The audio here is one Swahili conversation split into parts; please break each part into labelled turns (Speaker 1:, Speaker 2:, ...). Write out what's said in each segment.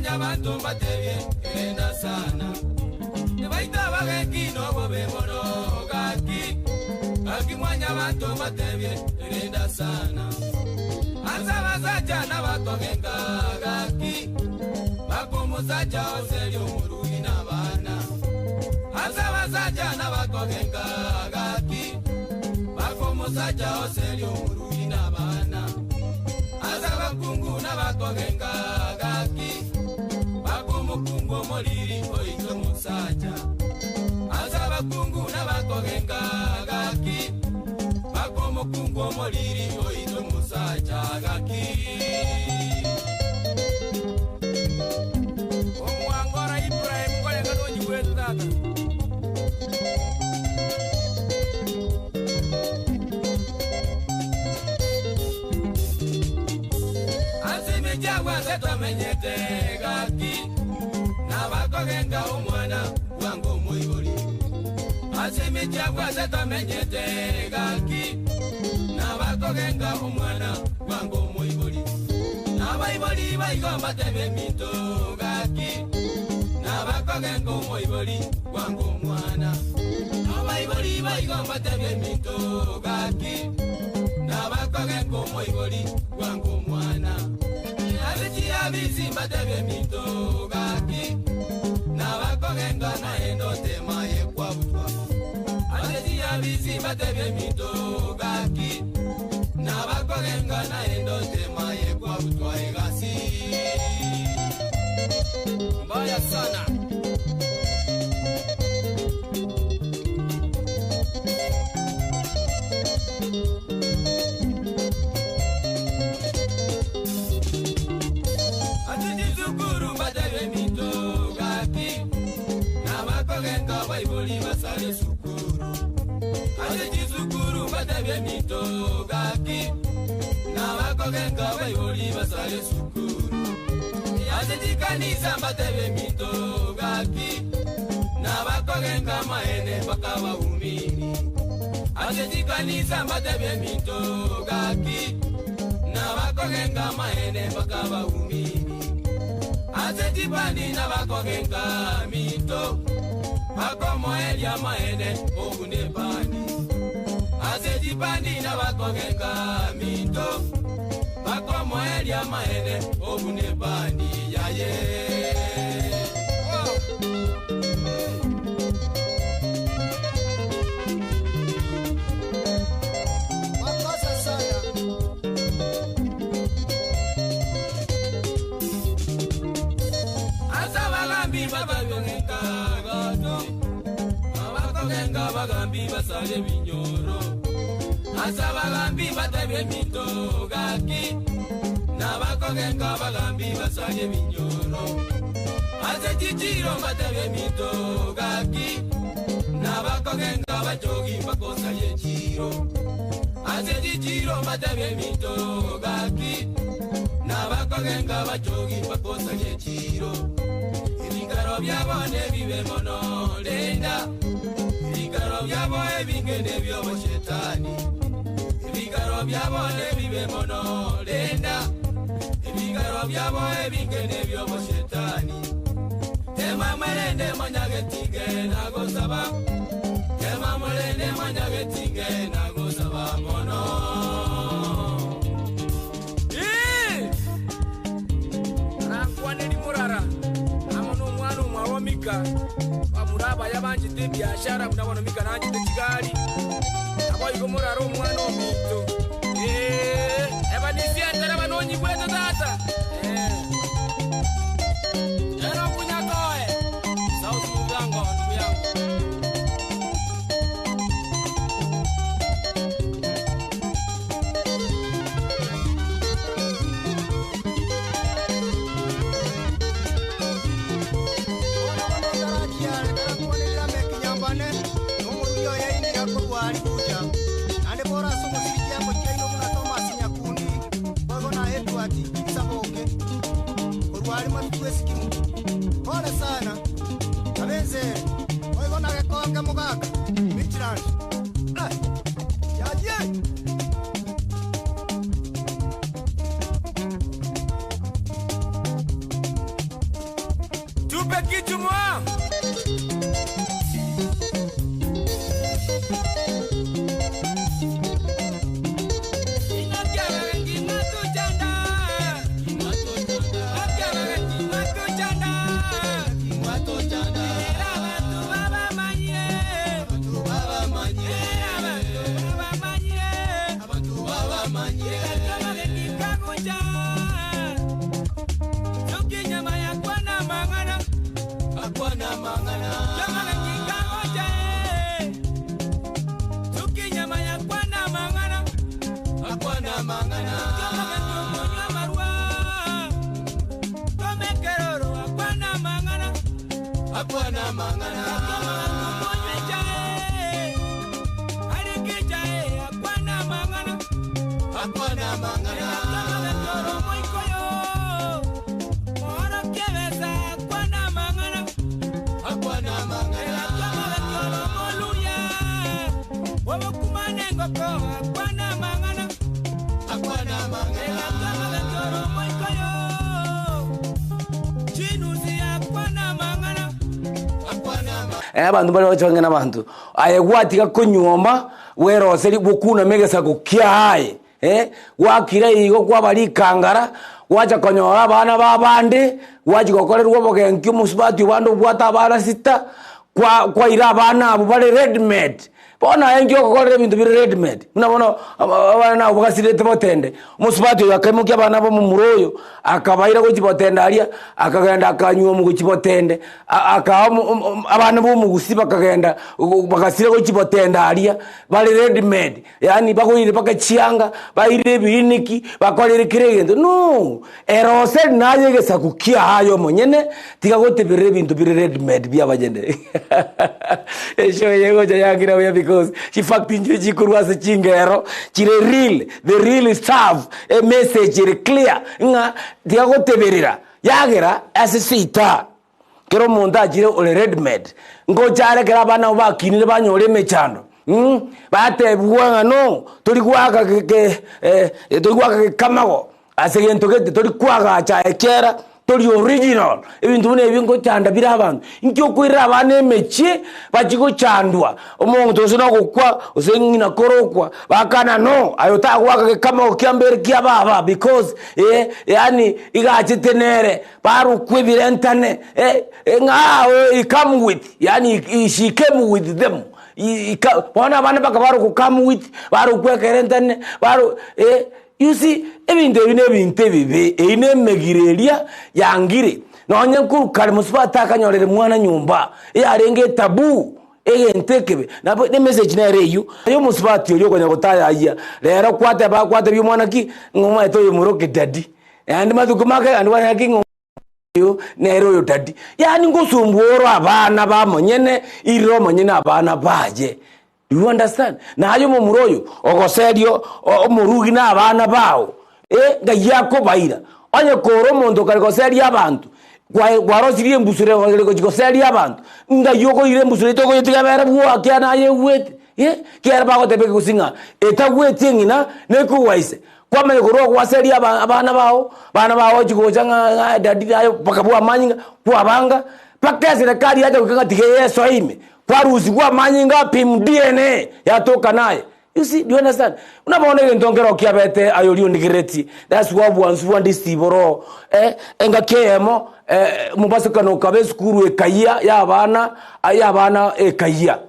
Speaker 1: Abantu batebye enda sana Nebaita bagekino bobe mono gaki Akimwanya abantu batebye enda sana Azabazaja na bakogenga gaki Bakumuzaja oselyo murui na bana Azabazaja na bakogenga gaki Bakumuzaja oselyo murui na bana Azabakungu na bakogenga gaki Mukungu moliri oito musaja Azaba kungu na bakogenga gaki Bako mukungu moliri oito musaja gaki Omwangora Ibrahim kole kadonyi wetu tata Azimi jagwa zeto menyete gaki Nabakogenga umwana wangu muiboli Azimitia kwa zeta menyete gaki Nabakogenga umwana wangu muiboli Nabaiboli baigomba tebe mito gaki Nabakogenga muiboli wangu mwana Nabaiboli baigomba tebe mito gaki Nabakogenga muiboli wangu mwana Azitia bizimba tebe mito gaki Nabakogenga na endo tema ye kwa butwa Azitia bizimba tebe mito gaki Nabakogenga na endo tema ye kwa butwa egasi Mbaya sana Baiboli basale sukuru Ajeji sukuru batebye mito gaki Nabakogenga baiboli basale sukuru Ajeji kanisa batebye mito gaki Nabakogenga maene baka baumini Ajeji kanisa batebye mito gaki Nabakogenga maene baka baumini Ajeji bandi nabakogenga mito Bakomo elia maene ogune bani Azeji bani na bakogenga mito Bakomo elia maene ogune bani yaye Makosa sana Asa bagambi babagenga Abakogenga bagambi basale binyoro Asa bagambi batebye mito gaki Nabakogenga bagambi basale binyoro Ase chichiro batebye mito gaki Nabakogenga bajogi bakosa ye chiro Ase chichiro batebye mito gaki Nabakogenga bajogi bakosa ye chiro Ibigaro byabone bibe mono lenda Ibigaro byabo ebingende byobo shetani Ibigaro byabo bibe mono lenda Ibigaro byabo ebingende byobo shetani Tema mwelende manyage tige nagozaba Tema mwelende manyage tige nagozaba mono Rakwane ni murara Amono mwana umawomika Bamuraba yabanje te biashara munabona mika nanje te kigali Abo yuko murara umwana omito Eba nisiantara banonyi bweto tata Ero kunyakoe South Mugango ndugu yangu
Speaker 2: Alikuja ande bora sumu silikia manitue sikimu. Pole sana. Kabenze. Oigo na gekonge mugaka. Michirani. Yaje.
Speaker 1: Tupe kitu mwa.
Speaker 3: Abantu bali bachanga n'abantu ayegwatika kunyomba weroseri gukuna megesa kukiaye wakira igo kwa bali kangara wacha konyora abana babande wachi gokorerwa bogenkyo musibati bando bwata abana sita kwa ira abana abo bali ready-made bona engyo gokorera ibintu biri ready-made unabona abana bogasirete botende musibati yakamuke abana bo mu muroyo akabaira go kibotende aria akagenda akanywa mu kibotende abana bo mu gusiba akagenda bagasire go kibotende aria bali ready-made yani bagoire bakachianga baire biniki bakorere kiregendo no erose naye gesa kukia hayo monyene tigagote bire ibintu biri ready-made bya bagende esho yego jayagira we because she fact injuji kurwase chingero chire real the real stuff a message clear nga tigagote berira yagera asisita kero munda jire ole ready-made ngo jare kera bana bakinire banyore mechando bate buwanga no turi kwaga turi kwaga kamago asegento kete turi kwaga cha ekera turi original ibintu bune bingo cyanda bira abantu incyo kwira abane meche bajigo cyandwa umuntu tozina gukwa usengina korokwa bakana no ayota kwaga kamago kyambere kyababa because yani igachitenere baru kwibirentane nga come with yani she came with them bona abana bakabaru ku come with baru kwekerentane baru you see ebintu ebintu bibe inemegireria yangire nonye kurukare musibata akanyorere mwana nyumba arenge tabu entekebe na the message na reyu yo musibati yo konya gutaya aya rero kwate byo mwana ki ngoma eto yumuroke dadi and madukumake and wana ki yo nero yo dadi yani ngosumburo abana bamonyene iro monyene abana baje. Do you understand? Na ayo mu muroyo ogoserio omurugi na abana bawo nga yako baira onye koro mondo kaligoseria abantu gwarosirie mbusure gogoseria abantu nga yoko ire mbusure to goyitiga bera bwo kyana yewete kyera bago tebe kusinga etagwete ngina nekuwaise kwamenye koro gwaseria abana bawo chigojanga dadi ayo pakabwa manyinga kwabanga pakazira kali yaje kukangatike yeso ime kwaruzi kwa manyinga pim DNA yatoka naye. You see, do you understand? Unabaona ile ndongero kiabete ayoliyo ndigireti. That's what once one stiboro enga kemo mubase kano kabesu kuru ekaya yabana ekaya.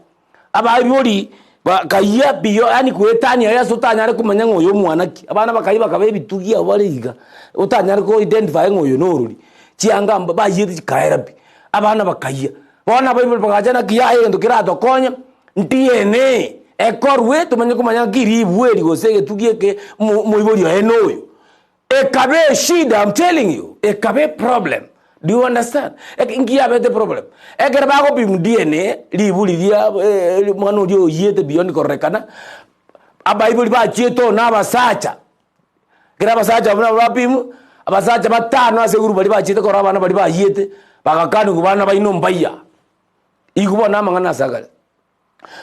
Speaker 3: Abayori bakaya biyo yani kuetanya ya sotanya ari kumanya ngoyo mwanaki. Abana bakayi bakabe bitugia bariga. Utanya ari ko identify ngoyo noruri. Chiangamba bayiri kairabi. Abana bakaya bona bible bagajana kiyaye ndo kirato konya DNA ekorwe tumenye kumanya kiribweri gosege tugieke muiborio enoyo ekabe shida. I'm telling you ekabe problem. Do you understand? Ngia bete problem ekere bago bim DNA libuliria mwana dio yete beyond korekana abaibuli ba chieto na basacha kira basacha bana bapimu abasacha batano ase guru bali bachite kora abana bali bayete bagakani kubana baino mbaya igubona amangana sagale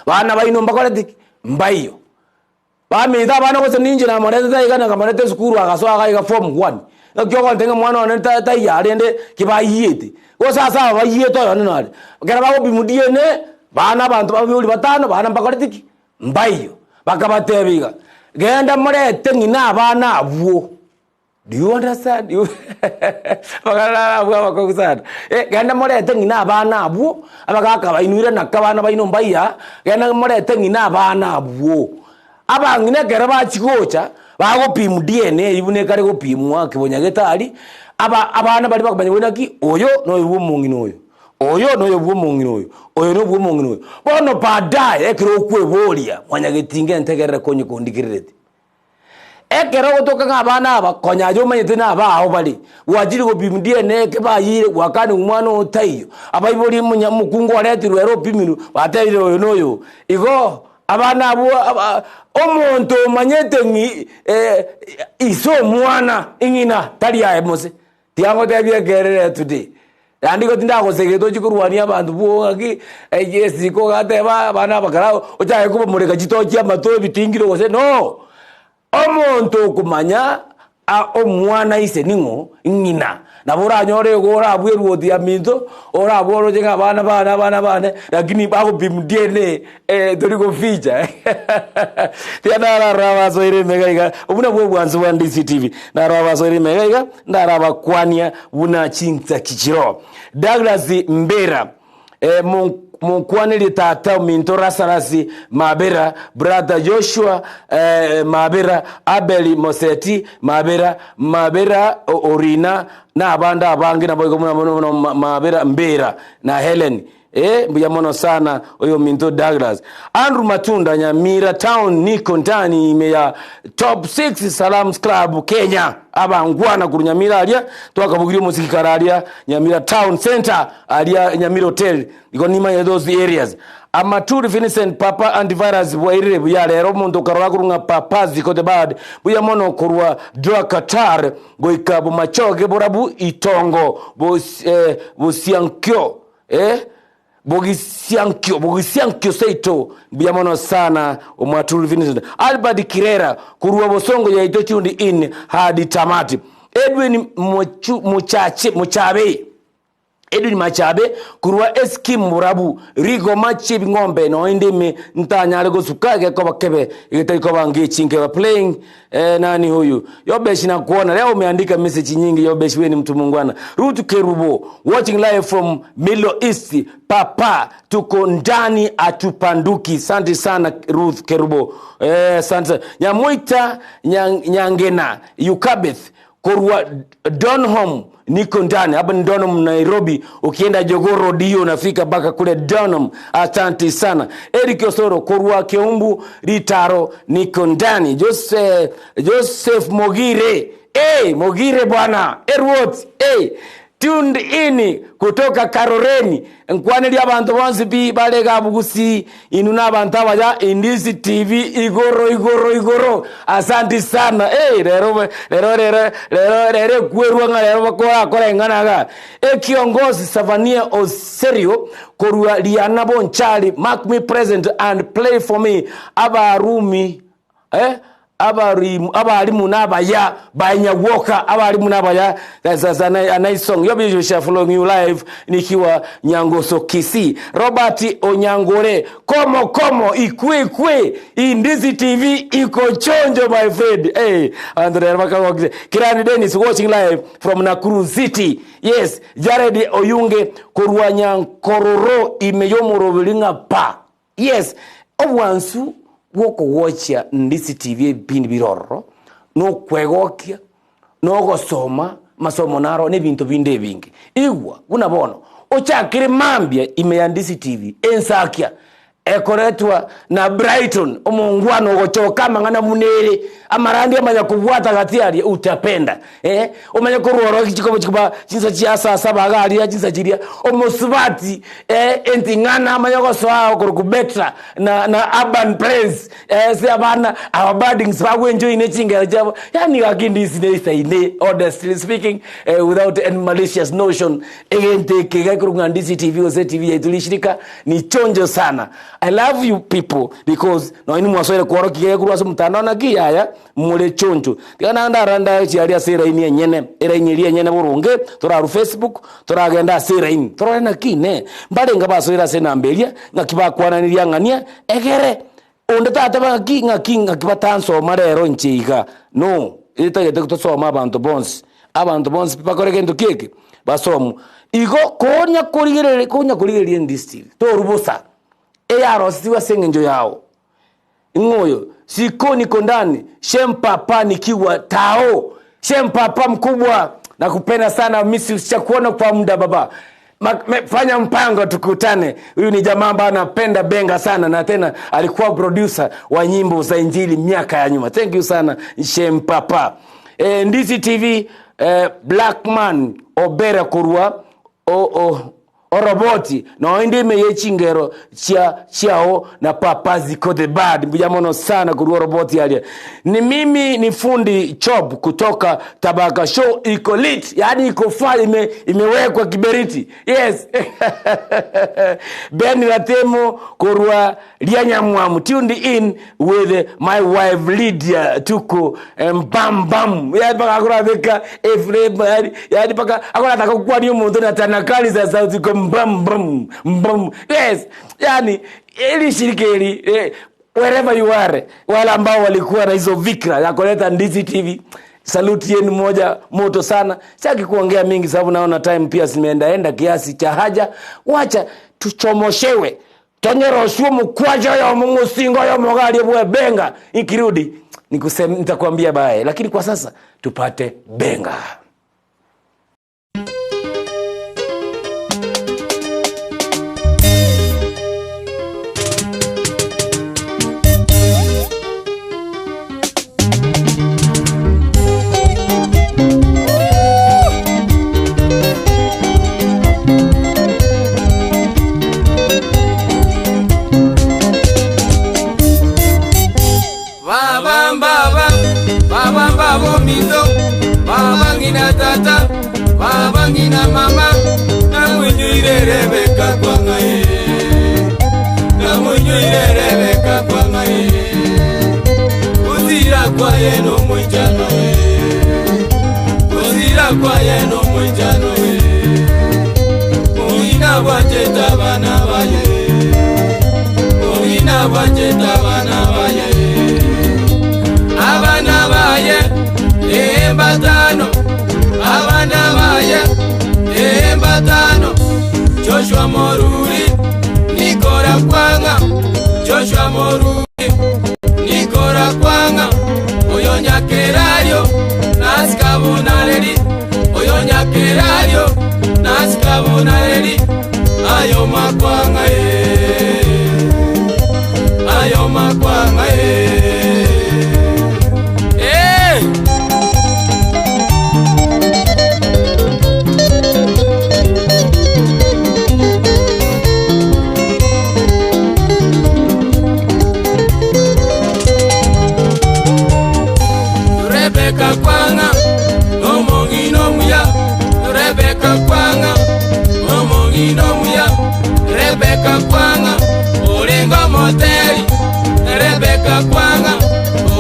Speaker 3: bana baino mbakore mbayo bamida abana bose ninje na monete taigana kamonete skuru agaso aga form 1 okyo kontenga mwana one tayari ende kibayete go sasa bayete yo nale kera bago bimudiene bana abantu babuli batano bana mbakore mbayo bakabatebiga genda morete ngina abana abuo. Do you understand? Genda morete ngina abana abuo abagaka bainwire nakabana baino mbaya genda morete ngina abana abuo abangine kera bachigocha bagopimu DNA ibune kare gopimwa kibonyagetari abana bali bakamanya wenaki oyo no ibumungino oyo oyo no ibumungino oyo oyo no ibumungino oyo bono baadaye ekiro kweboria mwanyagetinge ntegerere konye kondikirete ekero gotoka ngabana abakonya jo manyete na abaho bali wajiri go bimdie ne ke bayire wakani umwana otayo abayibori mukungu areti rwero pimiru batayire oyo noyo igo abana abo omuntu manyete ngi iso mwana ingina tali ya mose tiango tebye gerere today andiko tinda go segeto chikurwani abantu bo aki yes ko gateba abana bakara ochaye kuba mureka chitochi amato bitingiro gose no omuntu kumanya omwana ise ningo ngina nabura nyore gora abweru odi aminto ora aboro jenga bana lakini bago bimdene dorigo ficha tiana rava soire megaiga ubuna bwo bwanzu wa DCTV na rava soire megaiga ndaraba kwania buna chinta kichiro Douglas Mbera Mukwanili tata mintora sarasi Mabera brother Joshua Mabera Abeli Moseti Mabera Orina na abanda abangi na boygo Mabera Mbera na Helen mbuyamono sana oyo minto Douglas Andrew Matunda Nyamira Town niko ndani imeya top 6 Salams Club Kenya abangwana ku Nyamira alia twakabugiri musiki karalia Nyamira Town Center alia Nyamira Hotel iko nima ya those areas Amaturi Vincent Papa antivirus bwairire buyale romuntu karwa kurunga papa ziko the bad buyamono kurwa dra Qatar goikabu machoge borabu itongo bosiankyo Bogisiankyo seito biyamono sana Omwaturi Vincent Albert Kirera kurwa bosongo ya ito chundi in hadi tamati Edwin Edwin Machabe kurwa Eskim Murabu Rigo Machi Ngombe no indime ntanyale go sukage ko bakebe igitari ko bangi chinke ba playing nani huyu Yobeshi na kuona leo umeandika message nyingi Yobeshi wewe ni mtu mungwana Ruth Kerubo watching live from Middle East papa tuko ndani atupanduki asante sana Ruth Kerubo asante Nyamuita Nyangena Yukabeth kurwa Donholm niko ndani hapa ni Donholm Nairobi ukienda Jogoro dio unafika baka kule Donholm asante sana Eric Osoro kurwa Keumbu Ritaro niko ndani Joseph Mogire Mogire bwana Erwot tuned in kutoka Karoreni nkwaneli abantu bonse bi balega bugusi inuna abantu abaja indisi TV igoro asante sana rero kwerwa ngale bakora nganaga kiongozi Savania Oserio korwa liana bonchali mark me present and play for me abarumi abarimu nabaya banyawoka abarimu nabaya sasa na song yobi share following you live nikiwa Nyangoso Kisi Robert Onyangore komo ikwe Indizi TV iko chonjo my friend Andre Makawa Kirani Dennis watching live from Nakuru City yes Jared Oyunge kurwa Nyankororo imeyomoro bilinga pa yes obwansu woko watcha Ndisi TV bindi biroro no kwegokia no gosoma masomo naro nebintu binde bingi igwa unabono ochakire mambia imeyandisi TV ensakia ekoretwa na Brighton omungwano gochoka mangana munere amarandi amanya kubwata gatiari utapenda umanya kuroro kichikoba chinsa chiasa sabagari ya chinsa chiria omosubati entingana amanya gosoa okurukubetra na urban place se abana our buddings bagwe enjoy ne chingera jabo yani gakindisi ne ine honestly speaking without any malicious notion egente kegakurunga DCTV ose TV yetulishirika ni chonjo sana. I love you people because no ini mwaswele kwaro kigekurwa mutandao na kiyaya mule chonjo kana ndaranda chiaria sera ini nyene era inyiria nyene burunge toraru Facebook toragenda sera ini torana kine mbale ngabaswera sena mbelia ngakibakwananiria ngania egere onde tata bakinga kibatanso marero nchiga no itagete kutosoma abantu bonse bakorege ndukeke basomu igo konya kurigereria ndisi to rubusa eyaro siwa sengenjo yao ngoyo sikoni kondani shempapa nikiwa tao shempapa mkubwa nakupenda sana misi usichakuona kwa muda baba fanya mpango tukutane. Huyu ni jamaa ambaye anapenda benga sana na tena alikuwa producer wa nyimbo za injili miaka ya nyuma. Thank you sana Shempapa. Ndisi TV Blackman Obera kurwa oroboti na indime yechingero chiao na Papa Ziko the Bad mbujamono sana kurwa roboti alia. Ni mimi ni fundi Chob kutoka Tabaka Show iko lit, yani iko file imewekwa kiberiti. Yes. Ben Latemo kurwa lianyamwamu tuned in with my wife Lydia tuko bam bam yani paka akura veka everybody yani paka akura nataka kukuwa niyo mundu na tanakali za sauti kwa bam bam bam. Yes, yani ili shirikeli wherever you are wala ambao walikuwa na hizo vikra ya kuleta Ndisi TV salute yenu moja moto sana. Sitaki kuongea mingi sababu naona time pia zimeenda kiasi cha haja. Wacha tuchomoshewe tonyeroshwe mukwaja ya Mungu singo ya mogali bwe benga ikirudi nitakwambia bae, lakini kwa sasa tupate benga.
Speaker 1: Baba mizo, baba ngina tata, baba ngina mama, na mwenye Rebeka kwa ngai, na mwenye Rebeka kwa ngai, uzira kwa yeno mwenjano, uzira kwa yeno mwenjano, muina wajeta bana baye, muina wajeta bana baye. Abana baye embatano, abana baye embatano. Joshua Moruri nikora kwanga, Joshua Moruri nikora kwanga. Oyonya kerayo naskabonareli, oyonya kerayo naskabonareli. Ayo makwanga ayo makwanga Rebeka kwanga omongino muya, Rebeka kwanga omongino muya, Rebeka kwanga olingo moteli, Rebeka kwanga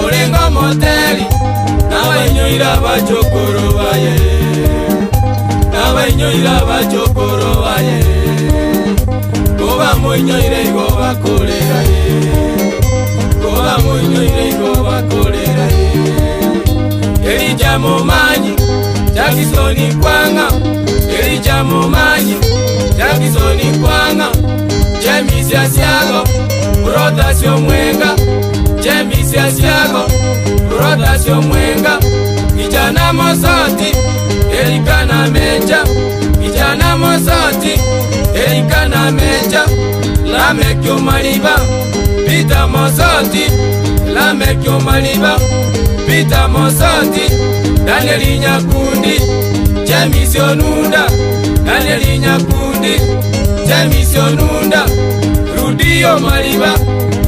Speaker 1: olingo moteli. Nawenyoira bachokoro baye, nawenyoira bachokoro baye, goba monyoire go bakolera ye, goba monyoire go bakolera ye. Elija momanyi Jackisoni kwanga, Elija momanyi Jackisoni kwanga. James Asiago brothers yo mwenga, James Asiago brothers yo mwenga. Kijana Mosoti Elikana Menja, kijana Mosoti Elikana Menja. Lamekyo Maliba, Peter Mosoti, Lamekyo Maliba, Peter Mosoti, Daniel Nyakundi, James Onunda, Daniel Nyakundi, James Onunda, Rudio Maliba,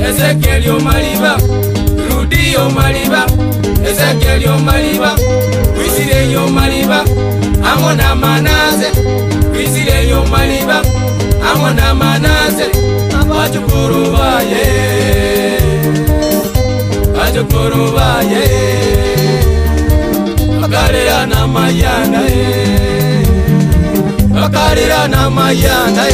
Speaker 1: Ezekiel Maliba, Rudio Maliba, Ezekiel Maliba, Wisire Maliba, Amona Manaze, Wisire Maliba, Amona Manaze, Abachukurubaye, Abachukurubaye, Akarira na mayanda Akarira na mayanda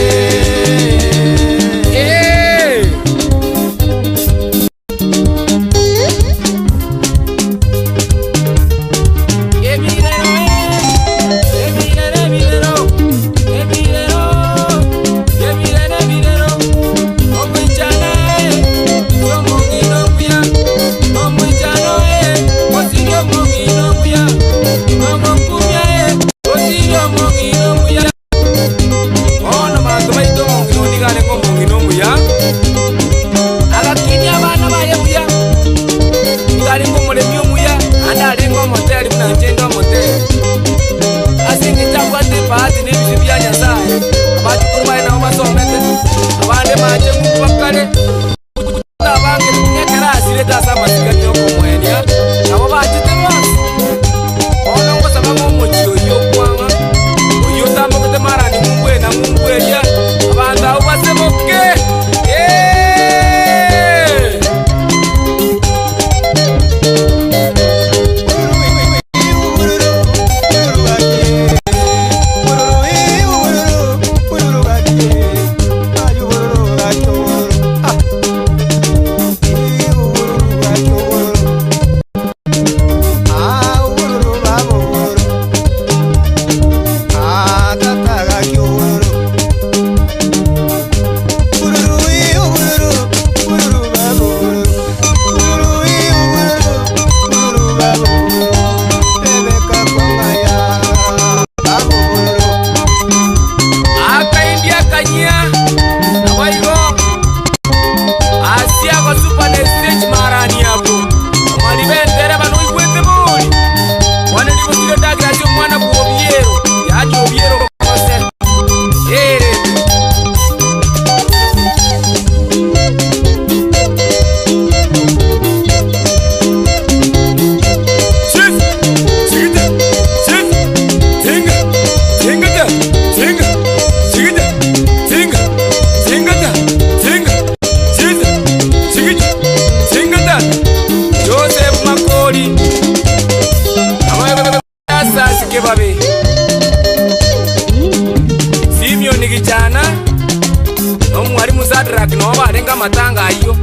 Speaker 3: matanga iyo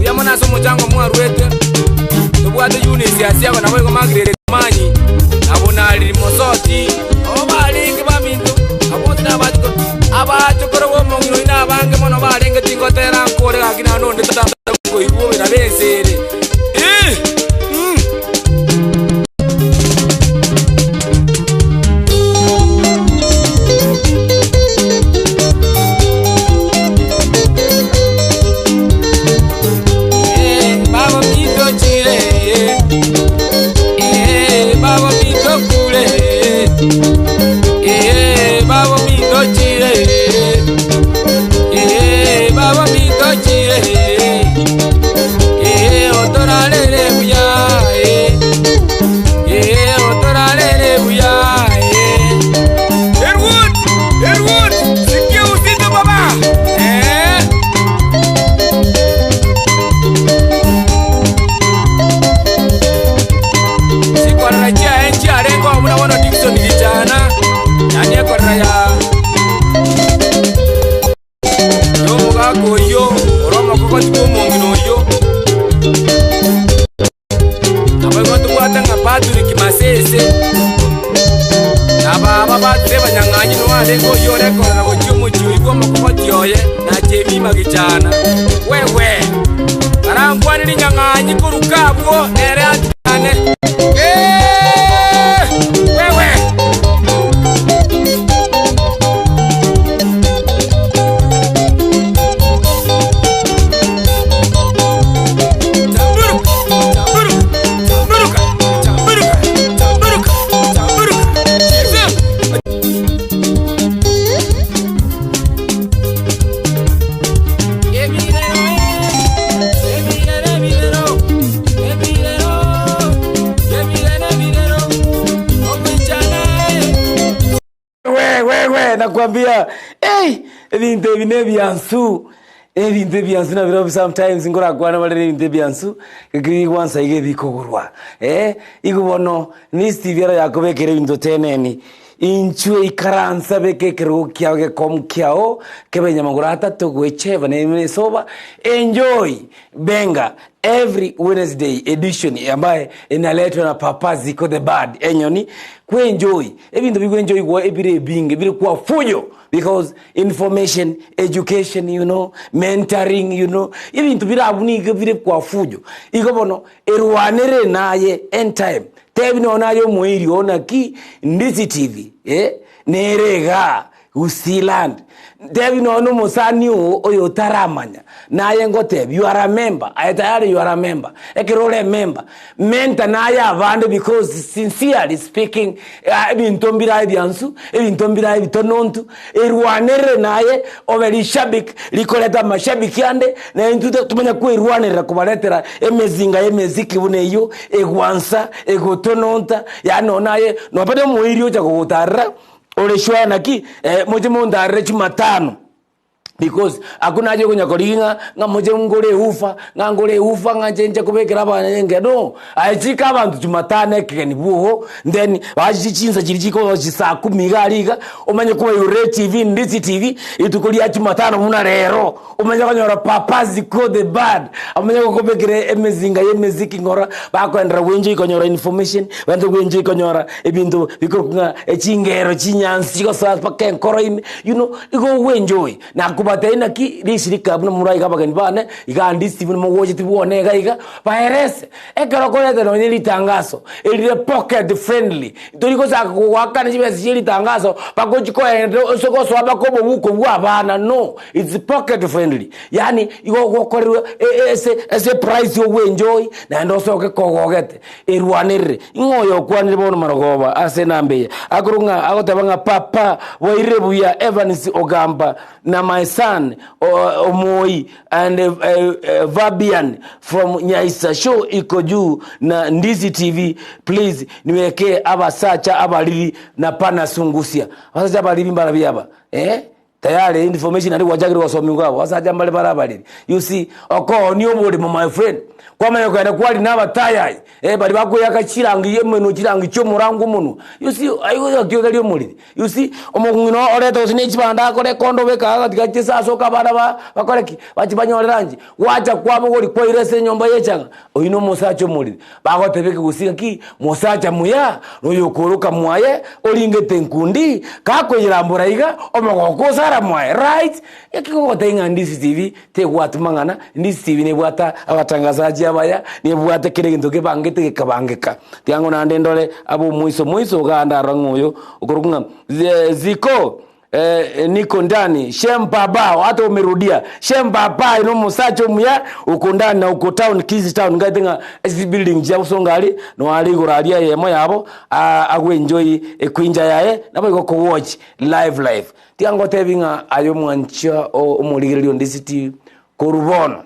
Speaker 3: uyamona so mujango mwarwete tubwate Eunice asiako nabo ko magrere manyi abona ali Mosoti abo balinge baminto abo tabachiko abachokoro bo mongino ina bange mono balinge tingotera nkore akina nonde tata ko ibo birabesere wewe arangwani ni nyanganyi kurukabwo nere atane wewe nakwambia ebintu ebinebyansu ebintu ebyansu na biro sometimes ngora kwana bale ebintu ebyansu kigwansa ige bikogurwa igubono ni Steve yakobekere ebintu teneni inchwe ikaransa bekekero kyage komkyao kebenya magura atatu gwecheva ne soba enjoy benga every Wednesday edition ambaye inaletwa na Papa Ziko the Bad enyoni kuenjoy ebintu bigwenjoy kwa ebire binge bire kwa fujo because information education mentoring ibintu birabunike bire kwa fujo igobono erwanere naye end time tebino nayo muiri ona ki ndisi TV nerega usiland tebino no musani oyo taramanya naye ngotebi you are a member ayatayari you are a member ekirole member menta naye abande because sincerely speaking ebintu mbira ebyansu ebintu mbira bitonontu erwanere naye oberi shabik likoleta mashabiki yande na intu tumenya ku erwanere kubaletera emeziki buneyo egwansa egotononta yano naye no pade muiri oja kugutarra oleshwana ki moje mondarre Jumatano because akuna aje kunya kolinga ngamoje ngore ufa ngajenje kubekera abana ngeno ajika abantu Jumatano ekeni buho then bajichinza kirikiko saa 10 galiga umanye kuba Ure TV ndisi TV itukuli ya Jumatano muna rero umanye kanyora Papa Ziko the Bad umanye kubekere emeziki ngora bakwendera wenje kanyora information wende wenje kanyora ebintu bikokunga echingero chinyansi ko sa paken koroime igo wenjoy na kubatena ki rishirika buna murai kabagani bane igandi Steve mo woje tibone gaiga baerese ekero kolete no nyili tangazo ili pocket friendly turiko za kuwakana chibesi chili tangazo pakochiko soko swaba kobo buko bwabana no it's pocket friendly yani igo korewe ese price yo enjoy na ndo soke kogogete erwanere ingoyo kwanire bono marogoba ase nambe akurunga agotabanga Papa Wairebuya Evans Ogamba na my son Omoi and Fabian from Nyaisa show iko juu na Ndisi TV please niweke abasacha abaliri na pana sungusia abasacha abaliri mbara byaba tayari information ali wajagiri wasomi ngabo wasacha mbale barabaliri you see oko ni obole my friend kwamanya kwenda kwali nabatayai bali bakoyaka kirangi yemeno kirangi cyo murangu muno you see ayo kyogali omuliri you see omungino oleto sine kibanda akore kondo beka gatikache saso kabara bakoreki bakibanyoleranji wacha kwabo goli koirese nyomba yechanga oyino musacho muliri bagotebeke gusika ki musacha muya noyokoroka mwaye olingete nkundi kakoyirambura iga omogoko sara mwaye right yakikotenga Ndisi TV te gwatumangana Ndisi TV ne bwata abatangazaji abaya ne bwata kireginto gebangete kabangeka tiango nande ndole abo muiso ganda rangoyo ukorukunga Ziko niko ndani shembaba hata umerudia shembaba ino musacho muya uko ndani na uko town Kizi town ngatenga SC building jya songali no ali goralia yemo yabo agwe enjoy kwinja yae nabo iko watch live tiango tebinga ayo mwancha omuligiryo Ndisi korubono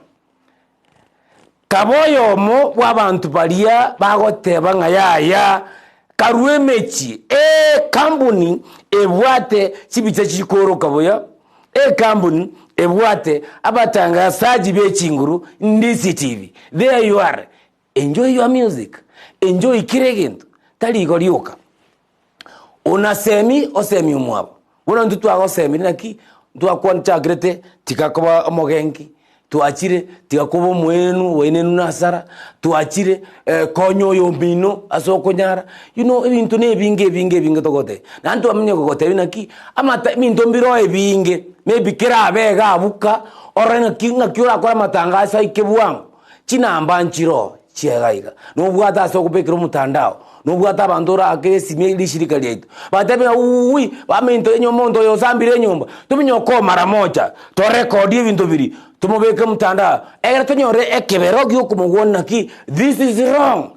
Speaker 3: kaboyo mo bwabantu balia bagoteba ngayaya karuemechi kambuni ebwate kibice kikoro kaboya kambuni ebwate abatangazaji bechinguru Ndisi TV there you are enjoy your music enjoy kiregintu tali golioka unasemi osemi umwabo bona ntutu agosemi naki twakwanta grete tikakoba mogenki tuachire tikakobo mwenu wenenu nasara tuachire konyo yombino asokonyara ebintu nebinge togote nantu amenye kogote binaki amata minto mbiro ebinge maybe kira abega abuka orena kinga kyura kwa matangasa ikebuwango chinamba nchiro chiegaiga nobwata asokubekira mutandao nobwata abandora akesi meli shirika lyetu batebe uwi bamento enyomondo yosambire nyumba tuminyoko mara moja to record ibintu biri tumubeke mutandao egera tonyore ekebero gyo kumugwona ki this is wrong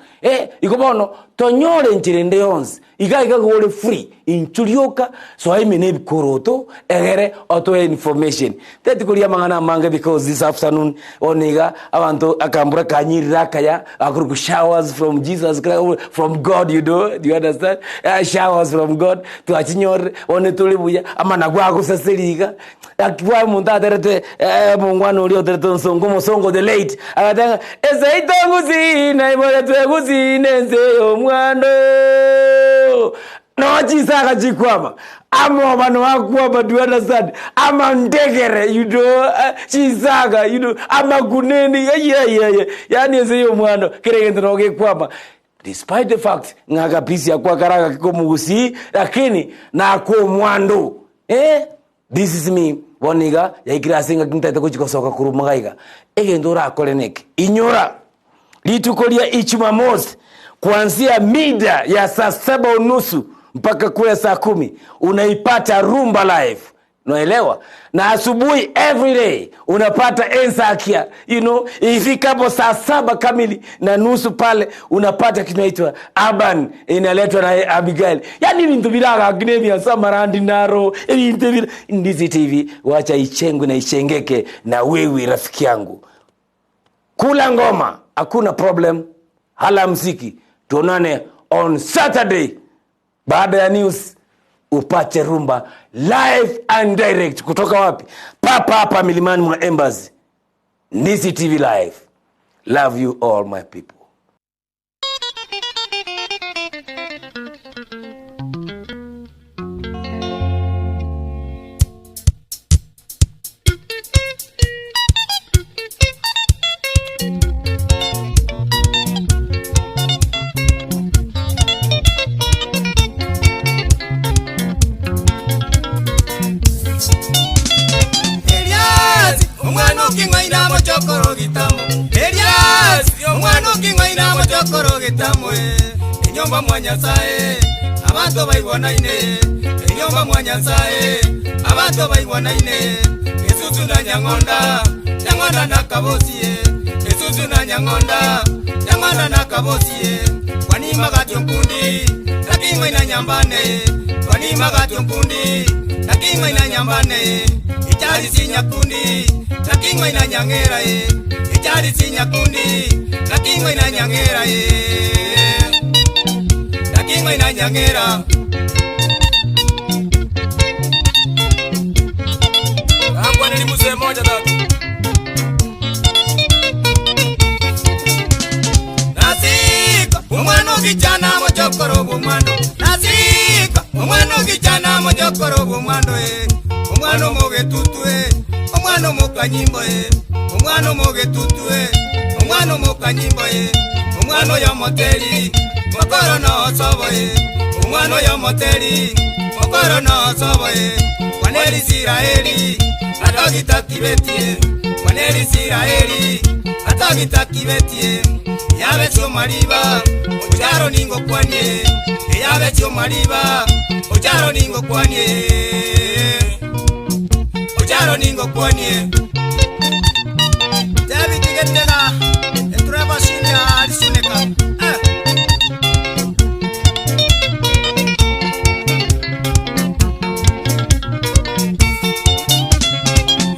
Speaker 3: ikobono tonyore nchirende yonse iga gore free inchurioka so I mene bikoroto egere auto information tete kulia mangana mange because this afternoon oniga abantu akambura kanyirira kaya akuruku showers from Jesus Christ, from God, you know, do you understand? Showers from God to achinyor one tulibuya amana gwa kusasiriga akwa munda terete mungwano uri oterete songo the late akatanga ezaitonguzi na ibole tweguzi nenze omwando no chisaka chikwama ama bano wakwama, do you understand? Ama ndegere, you know, chisaka, you know, ama kuneni, yeah. Yani ezeyo mwano kirenge ndoge kwama. Despite the fact ngaga pisi akwa karaka kikomugusi lakini na ako mwando. This is me. Woniga ya ikirasinga kimtata kuchikosoka kurumagaiga. Ndora akoleneke. Inyora. Litukolia Ijumamosi kuanzia mida ya saa 7:30 mpaka kule saa 10 unaipata Rumba Live. Unaelewa? Na asubuhi every day unapata Ensakia, you know, ifikapo saa 7:30 pale unapata kinaitwa Urban inaletwa na Abigail. Yani bintu biraga gnevia samarandi naro ibintu Ndizi TV wacha ichengwe na ichengeke na wewe rafiki yangu. Kula ngoma hakuna problem, hala mziki. Tuonane on Saturday baada ya news upate rumba live and direct kutoka wapi? Hapa Milimani mwa Embassy. Ndizi TV live. Love you all my people.
Speaker 4: Enyomba mwanyasae abantu baibwanaine, enyomba mwanyasae abantu baibwanaine. Esusu na nyangonda nakabosie, esusu na nyangonda nakabosie. Wanima gatyonkundi lakini ina nyambane, wanima gatyonkundi lakini ina nyambane. Ichali sinyakundi lakini ina nyangera ichali sinyakundi lakini ina nyangera lakini ina nyangera. Angwa ni mzee moja tatu. Nasika umwana kijana mojokoro bumando, nasika umwana kijana mojokoro bumando umwana mogetutu umwana mokanyimbo umwana mogetutu umwana mokanyimbo umwana ya moteli mokoro no soboye umwana ya moteli mokoro no soboye. Waneli Israeli atagitakibeti, waneli Israeli atagitakibeti. Yabe chomaliba ujaro ningo kwanye, yabe chomaliba ujaro ningo kwanye, ujaro ningo kwanye. David Getena entraba shinya alisuneka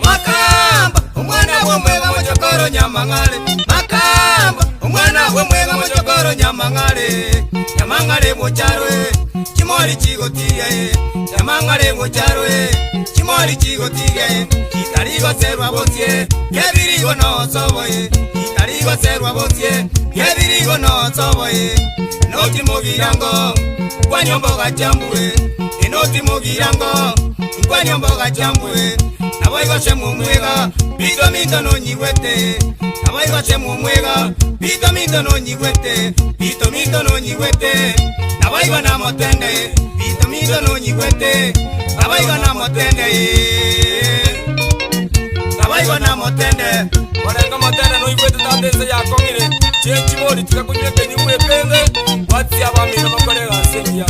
Speaker 4: Makamba umwana womwega mojokoro nyamangale, Makamba umwana womwega mojokoro nyamangale. Nyamangale mocharo chimoli chigotiye, nyamangale mocharo chimoli chigotiye. Kitaligo serwa botie yebirigo no soboye, kitaligo serwa botie yebirigo no soboye. Noti mogirango kwa nyombo gachambue, noti mogirango kwa nyombo gachambue. Naboigo chemu mwega bido mindo no nyiwete, naboigo chemu mwega bido mindo no nyiwete, bido mindo no nyiwete. Naboigo na motende bido mindo no nyiwete, naboigo na motende, naboigo na motende. Wananga motende no nyiwete tatese ya kongire chenchi mori tikakunyeke ni uepende wati abamira makole gasebya.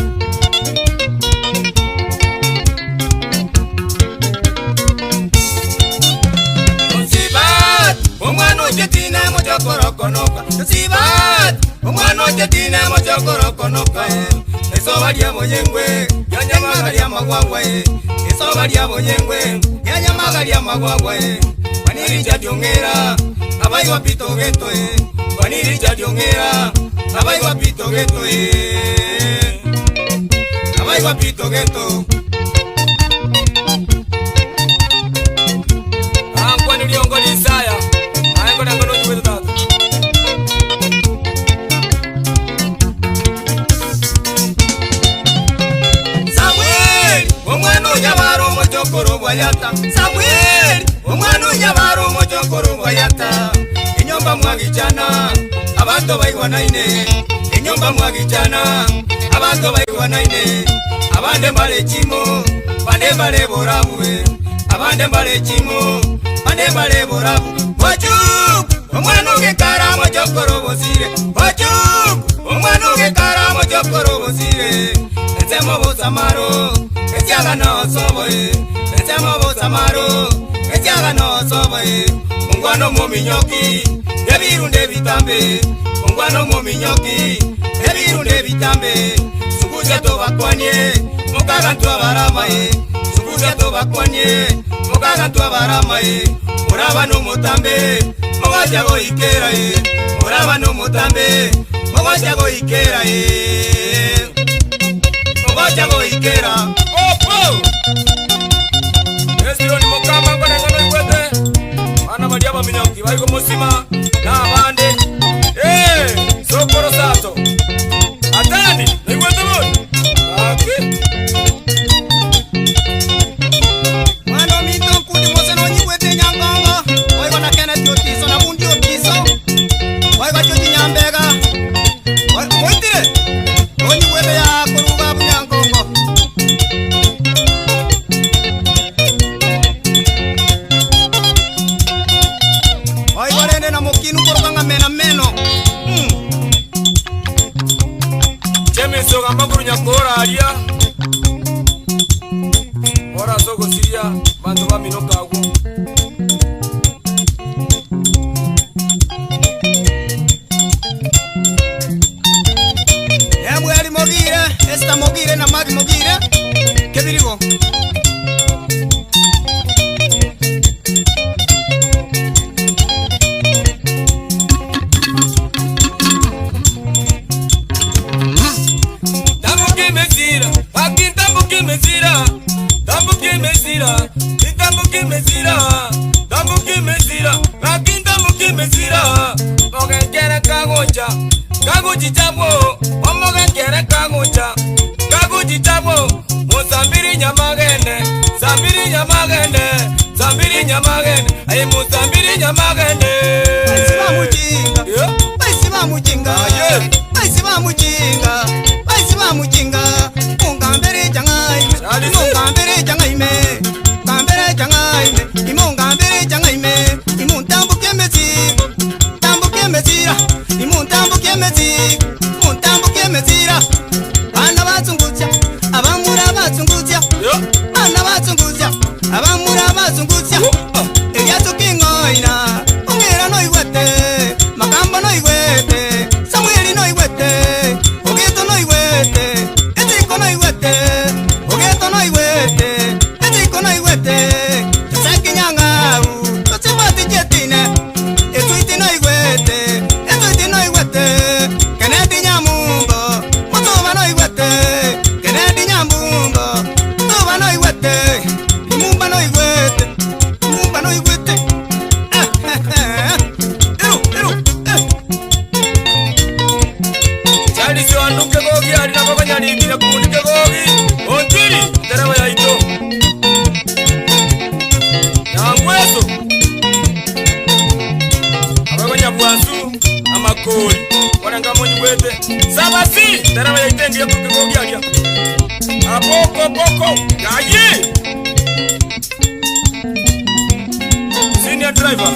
Speaker 4: Umwana ojetina mojokoro konoka, sibat umwana ojetina mojokoro konoka. Isoba lya bonyengwe Yanyamaga lya magwagwa Isoba lya bonyengwe Yanyamaga lya magwagwa Waniri jadiongera Abai wapito geto Waniri jadiongera Abai wapito geto Abai wapito geto
Speaker 1: Angwani liongo lisaya Aengo na ngono juwe tatu
Speaker 4: Samuel Omwanu nyabaro mochokoro bwayata Samuel Omwanu nyabaro mochokoro bwayata Inyomba mwagichana Abantu baigwa naine Inyomba mwagichana Abantu baigwa naine Abande mbale chimo Bande mbale borabuwe Abande mbale chimo Bande mbale borabu Wachuku Omwanu gekara mochokoro bosire Wachuku Omwanu gekara mochokoro bosire Enzemo bosamaro Eziaga no soboe Enzemo bosamaro Eziaga no soboe Mungwano mominyoki Ebirunde bitambe Mungwano mominyoki Ebirunde bitambe Suguja tobakwanye Mukaga ntuabaramae Suguja tobakwanye Mukaga ntuabaramae Muraba no mutambe Mugaja go ikera Muraba no mutambe Mugaja go ikera Mugaja go ikera
Speaker 1: Estilo ni mokama kwa ngono iwete Ana madiaba minyoki Baigo musima Na abande Sokoro sato Atani Iwete moni Aki
Speaker 4: Mano mito nkudi mose no nyiwete nyangongo Oigo na Kenneth Otiso na Bundi Otiso Oigo choji nyambega Oitire Onyiwete ya kuruga bunyangongo Oigo rende na mokinu kuruga nga mena meno
Speaker 1: Chemiso gambaguru nyakora alia Ora soko siria Bantu ba minoka agu
Speaker 4: Ebweli mogire Esta mogire na magi mogire Kebirigo
Speaker 1: Tambuki mesira Akin tambuki mesira Tambuki mesira Tambuki mesira Tambuki mesira Akin tambuki mesira Moga kere kagocha Kagochi chabo Omoga kere kagocha Kagochi chabo Musambiri nyamagene Sambiri nyamagene Sambiri nyamagene Aye musambiri nyamagene
Speaker 4: Baisiba mujinga Baisiba mujinga Baisiba mujinga Baisiba mujinga Mungambere jangai Mungambere jangai me Kambere jangai me Imungambere jangai me Imuntambuke mezi Tambuke mezira Imuntambuke mezi Muntambuke mezira Bana bazunguzya Abamura bazunguzya Bana bazunguzya Abamura bazunguzya Eliato kingoina Ungera no iwete Makamba no iwete Samueli no iwete Ogeto no iwete Etiko no iwete Ogeto no iwete Etiko no iwete Saki nyangaru Tosibati jetine Etuiti no iwete Etuiti no iwete Kenedi nyamumbo Motoba no iwete Kenedi nyamumbo Motoba no iwete Imumba no iwete Imumba no iwete
Speaker 1: Chali si wanduke gogi Alina koko nyani Kina kumundike gogi Ontiri Terewa ya ito Nyangweso Abagonya buansu Amakori Wananga mwenye wete Sabasi Terewa ya itengi ya kuke gogi alia Apoko poko Yaye Senior driver